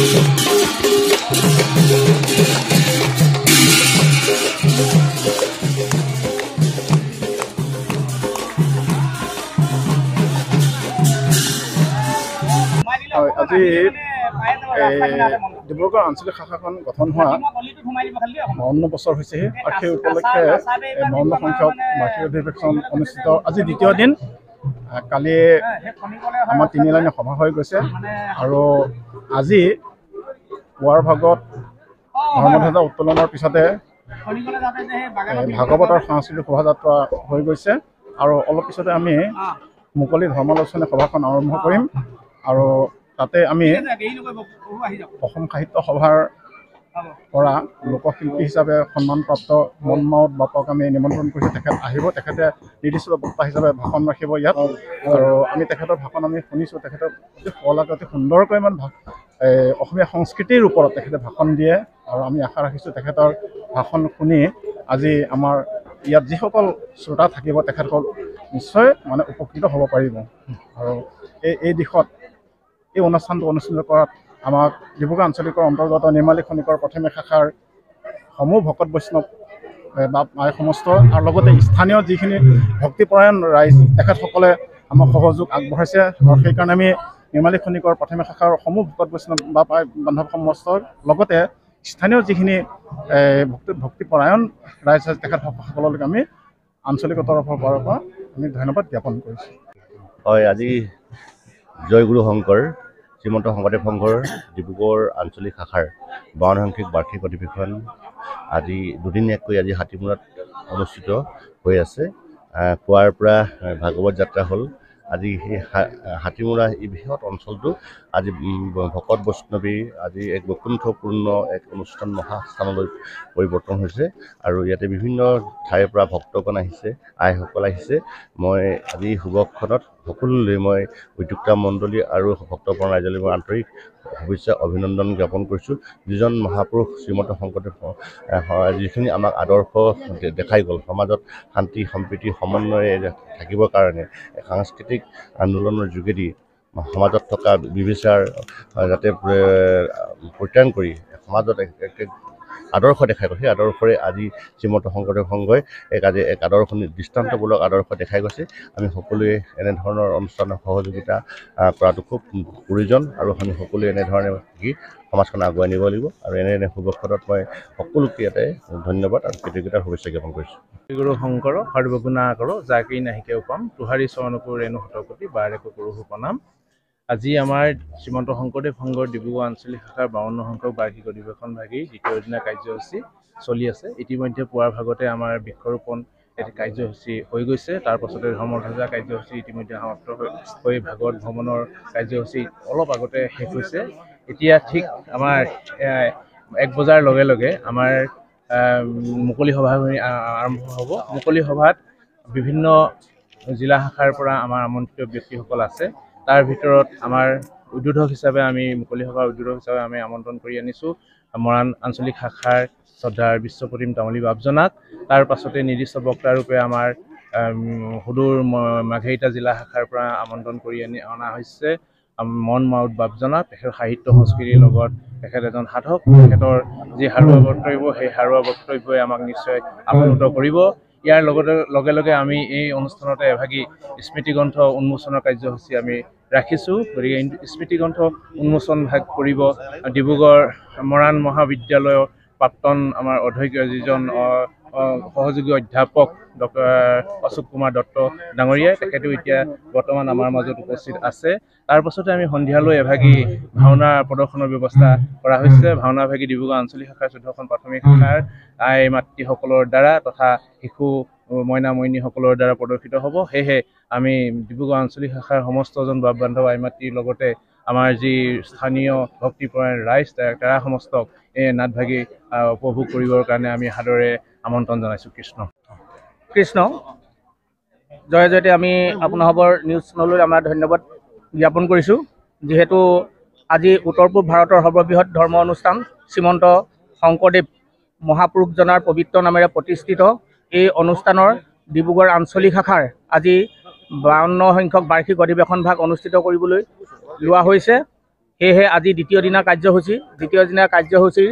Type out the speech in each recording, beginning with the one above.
আজি ডিব্ৰুগড় আঞ্চলিক শাখাখন গঠন হোৱা 52 বছৰ হৈছেহি আৰু সেই উপলক্ষে 52 সংখ্যক বাৰ্ষিক অধিৱেশন অনুষ্ঠিত আজি দ্বিতীয় দিন। কালি আমাৰ তিনিলানি সভা হৈ গৈছে আৰু আজি পুৱাৰ ভাগত ধৰ্মধ্বজা উত্তোলনৰ পিছতে ভাগৱতৰ সাংস্কৃতিক শোভাযাত্ৰা হৈ গৈছে আৰু অলপ পিছতে আমি মুকলি ধৰ্মালোচনী সভাখন আৰম্ভ কৰিম আৰু তাতে আমি অসম সাহিত্য সভাৰ পৰা লোকশিল্পী হিচাপে সন্মানপ্ৰাপ্ত মনমাউত বাপক আমি নিমন্ত্ৰণ কৰিছোঁ। তেখেত আহিব, তেখেতে নিৰ্দিষ্ট বক্তা হিচাপে ভাষণ ৰাখিব ইয়াত আৰু আমি তেখেতৰ ভাষণ আমি শুনিছোঁ। তেখেতে অতি সৰলকৈ অতি সুন্দৰকৈ অসমীয়া সংস্কৃতিৰ ওপৰত তেখেতে ভাষণ দিয়ে আৰু আমি আশা ৰাখিছোঁ তেখেতৰ ভাষণ শুনি আজি আমাৰ ইয়াত যিসকল শ্ৰোতা থাকিব তেখেতসকল নিশ্চয় উপকৃত হ'ব পাৰিব আৰু এই দিশত এই অনুষ্ঠানটো অনুষ্ঠিত কৰাত আমাক ডিব্ৰুগড় আঞ্চলিকৰ অন্তৰ্গত নিৰ্মালী খনিকৰ প্ৰাথমিক শাখাৰ সমূহ ভকত বৈষ্ণৱ বা আই সমস্ত আৰু লগতে স্থানীয় যিখিনি ভক্তিপৰায়ণ ৰাইজ তেখেতসকলে আমাক সহযোগ আগবঢ়াইছে আৰু সেইকাৰণে আমি নিৰ্মালী খনিকৰ প্ৰাথমিক শাখাৰ সমূহ ভকত বৈষ্ণৱ বা বান্ধৱ সমস্তৰ লগতে স্থানীয় যিখিনি ভক্তিপৰায়ণ ৰাইজ আছে তেখেতসকলক আমি আঞ্চলিকৰ তৰফৰ পৰা আমি ধন্যবাদ জ্ঞাপন কৰিছোঁ। হয়, আজি জয়গুৰু শংকৰ শ্ৰীমন্ত শংকৰদেৱ সংঘৰ ডিব্ৰুগড় আঞ্চলিক শাখাৰ 52 সংখ্যক বাৰ্ষিক অধিৱেশন আজি দুদিনীয়াকৈ আজি হাতীমূৰত অনুষ্ঠিত হৈ আছে। পুৱাৰ পৰা ভাগৱত যাত্ৰা হ'ল। আজি সেই হাতীমূৰা এই বৃহৎ অঞ্চলটো আজি ভকত বৈষ্ণৱী আজি এক বৈকুণ্ঠপূৰ্ণ এক অনুষ্ঠান মহাস্থানলৈ পৰিৱৰ্তন হৈছে আৰু ইয়াতে বিভিন্ন ঠাইৰ পৰা ভক্তগণ আহিছে, আইসকল আহিছে। মই আজি শুভক্ষণত সকলোলৈ মই উদ্যোক্তা মণ্ডলী আৰু ভক্তপ্ৰাণ ৰাইজলৈ মই আন্তৰিক শুভেচ্ছা অভিনন্দন জ্ঞাপন কৰিছোঁ। যিজন মহাপুৰুষ শ্ৰীমন্ত শংকৰদেৱ যিখিনি আমাক আদৰ্শ দেখাই গ'ল, সমাজত শান্তি সম্প্ৰীতি সমন্বয়ে থাকিবৰ কাৰণে সাংস্কৃতিক আন্দোলনৰ যোগেদি সমাজত থকা বিবিচাৰ যাতে পৰিত্ৰাণ কৰি সমাজত এক আদৰ্শ দেখাই গ'ল। সেই আদৰ্শৰে আজি শ্ৰীমন্ত শংকৰদেৱ সংঘই আজি এক আদৰ্শ দৃষ্টান্তমূলক আদৰ্শ দেখাই গৈছে। আমি সকলোৱে এনেধৰণৰ অনুষ্ঠানৰ সহযোগিতা কৰাটো খুব প্ৰয়োজন আৰু আমি সকলোৱে এনেধৰণে থাকি সমাজখন আগুৱাই নিব লাগিব আৰু এনে শুভক্ষণত মই সকলোকে ইয়াতে ধন্যবাদ আৰু কৃতজ্ঞতাৰ শুভেচ্ছা জ্ঞাপন কৰিছোঁ। গুৰু শংকৰ সৰ্বগুণা কৰ যাকে নাহিকে উপাম তুহাৰী চৰণকো ৰেণু শতকোটি বাৰেকো কৰোহো প্ৰণাম। আজি আমাৰ শ্ৰীমন্ত শংকৰদেৱ সংঘৰ ডিব্ৰুগড় আঞ্চলিক শাখাৰ 52 সংখ্যক বাৰ্ষিক অধিৱেশন ভাগি দ্বিতীয় দিনা কাৰ্যসূচী চলি আছে। ইতিমধ্যে পুৱাৰ ভাগতে আমাৰ বৃক্ষৰোপণ এটি কাৰ্যসূচী হৈ গৈছে। তাৰ পাছতে ধৰ্মধ্বজা কাৰ্যসূচী ইতিমধ্যে সমাপ্ত হৈ ভাগৱত ভ্ৰমণৰ কাৰ্যসূচী অলপ আগতে শেষ হৈছে। এতিয়া ঠিক আমাৰ 1 বজাৰ লগে লগে আমাৰ মুকলি সভা আৰম্ভ হ'ব। মুকলি সভাত বিভিন্ন জিলা শাখাৰ পৰা আমাৰ আমন্ত্ৰিত ব্যক্তিসকল আছে। তাৰ ভিতৰত আমাৰ উদ্বোধক হিচাপে আমি মুকলি সভাৰ উদ্বোধক হিচাপে আমি আমন্ত্ৰণ কৰি আনিছোঁ মৰাণ আঞ্চলিক শাখাৰ শ্ৰদ্ধাৰ বিশ্বপ্ৰতিম তামুলী বাপজনাক। তাৰ পাছতে নিৰ্দিষ্ট বক্তাৰূপে আমাৰ সুদূৰ মাঘেৰিটা জিলা শাখাৰ পৰা আমন্ত্ৰণ কৰি অনা হৈছে মনমাউত বাপজনাক। তেখেত সাহিত্য সংস্কৃতিৰ লগত তেখেত এজন সাধক। তেখেতৰ যি সাৰুৱা বক্তব্য সেই সাৰুৱা বক্তব্যই আমাক নিশ্চয় আপ্লুত কৰিব। ইয়াৰ লগে লগে আমি এই অনুষ্ঠানতে এভাগী স্মৃতিগ্ৰন্থ উন্মোচনৰ কাৰ্যসূচী আমি ৰাখিছোঁ। গতিকে স্মৃতিগ্ৰন্থ উন্মোচন ভাগ কৰিব ডিব্ৰুগড় মৰাণ মহাবিদ্যালয়ৰ প্ৰাক্তন আমাৰ অধ্যক্ষ যিজন সহযোগী অধ্যাপক ডক্টৰ অশোক কুমাৰ দত্ত ডাঙৰীয়াই। তেখেতেও এতিয়া বৰ্তমান আমাৰ মাজত উপস্থিত আছে। তাৰ পাছতে আমি সন্ধিয়ালৈ এভাগী ভাওনা প্ৰদৰ্শনৰ ব্যৱস্থা কৰা হৈছে। ভাওনা ভাগী ডিব্ৰুগড় আঞ্চলিক শাখাৰ 14খন প্ৰাথমিক শাখাৰ আই মাতৃসকলৰ দ্বাৰা তথা শিশু মইনা মইনীসকলৰ দ্বাৰা প্ৰদৰ্শিত হ'ব। সেয়েহে আমি ডিব্ৰুগড় আঞ্চলিক শাখাৰ সমস্তজন বাপ বান্ধৱ আই মাতৃৰ লগতে আমাৰ যি স্থানীয় ভক্তিপৰায়ণ ৰাইজ তাৰা সমস্তক এই নাটভাগী উপভোগ কৰিবৰ কাৰণে আমি সাদৰে আমন্ত্ৰণ জনাইছোঁ। কৃষ্ণ জয় জয়তে আমি আপোনাসৱৰ নিউজ চেনেললৈ আমাৰ ধন্যবাদ জ্ঞাপন কৰিছোঁ। যিহেতু আজি উত্তৰ পূব ভাৰতৰ সৰ্ববৃহৎ ধৰ্ম অনুষ্ঠান শ্ৰীমন্ত শংকৰদেৱ মহাপুৰুষজনাৰ পবিত্ৰ নামেৰে প্ৰতিষ্ঠিত এই অনুষ্ঠানৰ ডিব্ৰুগড় আঞ্চলিক শাখাৰ আজি 52 সংখ্যক বাৰ্ষিক অধিৱেশন ভাগ অনুষ্ঠিত কৰিবলৈ লোৱা হৈছে। সেয়েহে আজি দ্বিতীয় দিনৰ কাৰ্যসূচীৰ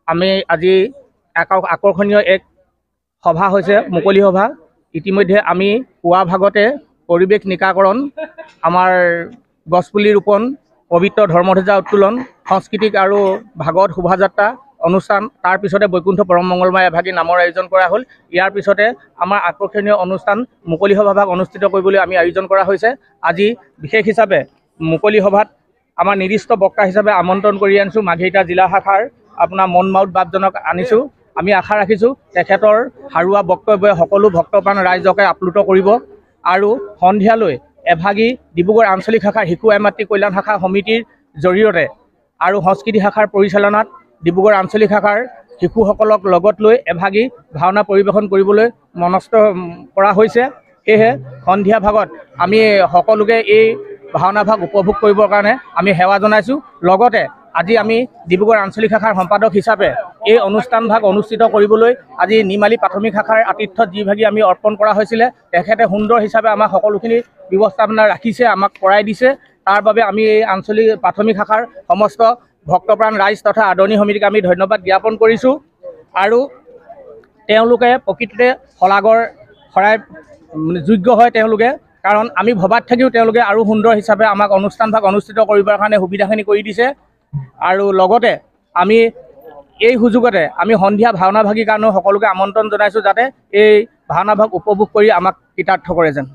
আমি আজি আকৰ্ষণীয় এক সভা হৈছে, মুকলি সভা। ইতিমধ্যে আমি পুৱা ভাগতে পৰিৱেশ নিকাকৰণ, আমাৰ গছপুলি ৰোপণ, পবিত্ৰ ধৰ্মধ্বজা উত্তোলন, সাংস্কৃতিক আৰু ভাগৱত শোভাযাত্ৰা অনুষ্ঠান, তাৰ পিছতে বৈকুণ্ঠ পৰম মংগলময় এভাগী নামৰ আয়োজন কৰা হ'ল। ইয়াৰ পিছতে আমাৰ আকৰ্ষণীয় অনুষ্ঠান মুকলি সভাভাগ অনুষ্ঠিত কৰিবলৈ আমি আয়োজন কৰা হৈছে। আজি বিশেষ হিচাপে মুকলি সভাত আমাৰ নিৰ্দিষ্ট বক্তা হিচাপে আমন্ত্ৰণ কৰি আনিছোঁ মাৰ্ঘেৰিটা জিলা শাখাৰ আপোনাৰ মনমাউত বাপজনক আনিছোঁ। আমি আশা ৰাখিছোঁ তেখেতৰ সাৰুৱা বক্তব্যই সকলো ভক্তপ্ৰাণ ৰাইজকে আপ্লুত কৰিব আৰু সন্ধিয়ালৈ এভাগী ডিব্ৰুগড় আঞ্চলিক শাখাৰ শিশু আই মাতৃ কল্যাণ শাখা সমিতিৰ জৰিয়তে আৰু সংস্কৃতি শাখাৰ পৰিচালনাত ডিব্ৰুগড় আঞ্চলিক শাখাৰ শিশুসকলক লগত লৈ এভাগী ভাওনা পৰিৱেশন কৰিবলৈ মনস্থ কৰা হৈছে। সেয়েহে সন্ধিয়া ভাগত আমি সকলোকে এই ভাওনা ভাগ উপভোগ কৰিবৰ কাৰণে আমি সেৱা জনাইছোঁ। লগতে আজি আমি ডিব্ৰুগড় আঞ্চলিক শাখাৰ সম্পাদক হিচাপে এই অনুষ্ঠান ভাগ অনুষ্ঠিত কৰিবলৈ আজি নিমালী প্ৰাথমিক শাখাৰ আতিথ্যত যিভাগী আমি অৰ্পণ কৰা হৈছিলে, তেখেতে সুন্দৰ হিচাপে আমাক সকলোখিনি ব্যৱস্থাপনা ৰাখিছে, আমাক কৰাই দিছে। তাৰ বাবে আমি এই আঞ্চলিক প্ৰাথমিক শাখাৰ সমস্ত ভক্তপ্ৰাণ ৰাইজ তথা আদৰণি সমিতিক আমি ধন্যবাদ জ্ঞাপন কৰিছোঁ। আৰু তেওঁলোকে প্ৰকৃততে শলাগৰ শৰাই যোগ্য হয় তেওঁলোকে, কাৰণ আমি ভবাত থাকিও তেওঁলোকে আৰু সুন্দৰ হিচাপে আমাক অনুষ্ঠান ভাগ অনুষ্ঠিত কৰিবৰ কাৰণে সুবিধাখিনি কৰি দিছে। আৰু লগতে আমি এই সুযোগতে আমি সন্ধিয়া ভাওনা ভাগীৰ কাৰণেও সকলোকে আমন্ত্ৰণ জনাইছোঁ, যাতে এই ভাওনা ভাগ উপভোগ কৰি আমাক কৃতাৰ্থ কৰে যেন।